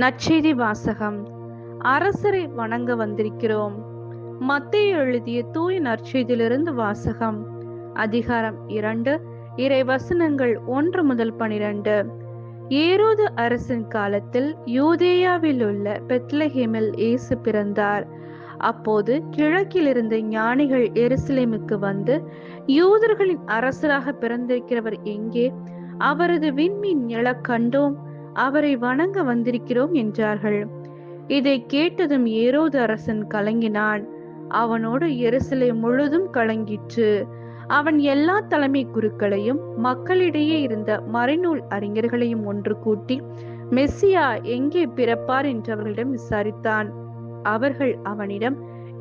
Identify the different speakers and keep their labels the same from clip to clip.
Speaker 1: நற்செய்தி வாசகம். அரசரை வணங்க வந்திருக்கிறோம். மத்தேயு எழுதிய தூய நற்செய்தியிலிருந்து வாசகம். அதிகாரம் 2, இறை வசனங்கள் 1 முதல் 12. ஏரோது அரசின் காலத்தில் யூதேயாவில் உள்ள பெத்லஹேமில் இயேசு பிறந்தார். அப்போது கிழக்கிலிருந்து ஞானிகள் எருசலேமுக்கு வந்து, யூதர்களின் அரசராக பிறந்திருக்கிறவர் எங்கே? அவரது விண்மீன் எழக் கண்டோம், அவரை வணங்க வந்திருக்கிறோம் என்றார்கள். இதை கேட்டதும் ஏரோது அரசன் கலங்கினான். அவனோடு எருசலேம் முழுதும் கலங்கிற்று. அவன் எல்லா தலைமை குருக்களையும் மக்களிடையே இருந்த மறைநூல் அறிஞர்களையும் ஒன்று கூட்டி, மெஸ்ஸியா எங்கே பிறப்பார் என்று அவர்களிடம் விசாரித்தான். அவர்கள் அவனிடம்,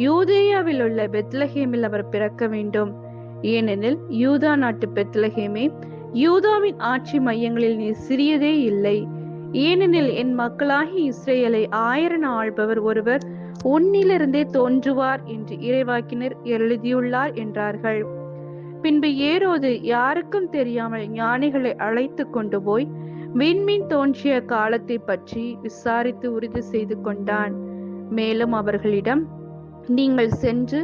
Speaker 1: யூதேயாவில் உள்ள பெத்லஹேமில் அவர் பிறக்க வேண்டும். ஏனெனில் யூதா நாட்டு பெத்லஹேமே, யூதாவின் ஆட்சி மையங்களில் நீ சிறியதே இல்லை. ஏனெனில் என் மக்களாகி இஸ்ரேலை 1000 ஆள்பவர் ஒருவர் உன்னிலிருந்தே தோன்றுவார் என்று இறைவாக்கினர் எழுதியுள்ளார் என்றார்கள். பின்பு ஏரோது யாருக்கும் தெரியாமல் ஞானிகளை அழைத்து கொண்டு போய் விண்மீன் தோன்றிய காலத்தை பற்றி விசாரித்து உறுதி செய்து கொண்டான். மேலும் அவர்களிடம், நீங்கள் சென்று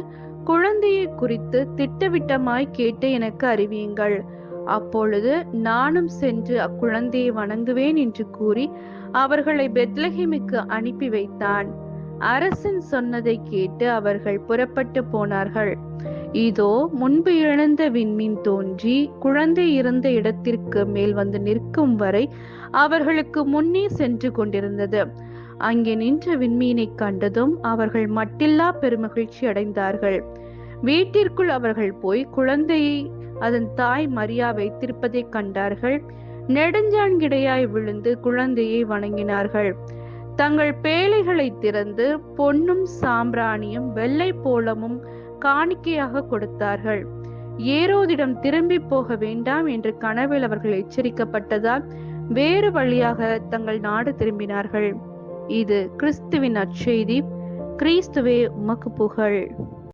Speaker 1: குழந்தையை குறித்து திட்டவிட்டமாய் கேட்டு எனக்கு அறிவியுங்கள். அப்பொழுது நானும் சென்று அக்குழந்தையை வணங்குவேன் என்று கூறி அவர்களை பெத்லஹேமுக்கு அனுப்பி வைத்தான். அரசன் சொன்னதை கேட்டு அவர்கள் புறப்பட்டு போனார்கள். இதோ முன்பு எழுந்த விண்மீன் தோன்றி குழந்தை இருந்த இடத்திற்கு மேல் வந்து நிற்கும் வரை அவர்களுக்கு முன்னே சென்று கொண்டிருந்தது. அங்கே நின்ற விண்மீனை கண்டதும் அவர்கள் மட்டில்லா பெருமகிழ்ச்சி அடைந்தார்கள். வீட்டிற்குள் அவர்கள் போய் குழந்தையை அதன் தாய் மரியா வைத்திருப்பதை கண்டார்கள். நெடுஞ்சாண்கிடையாய் விழுந்து குழந்தையை வணங்கினார்கள். தங்கள் பேழைகளை திறந்து பொன்னும் சாம்பிராணியும் வெள்ளை போலமும் காணிக்கையாக கொடுத்தார்கள். ஏரோதிடம் திரும்பி போக வேண்டாம் என்று கனவில் அவர்கள் எச்சரிக்கப்பட்டதால் வேறு வழியாக தங்கள் நாடு திரும்பினார்கள். இது கிறிஸ்துவின் நற்செய்தி. கிறிஸ்துவே உமக்கு புகழ்.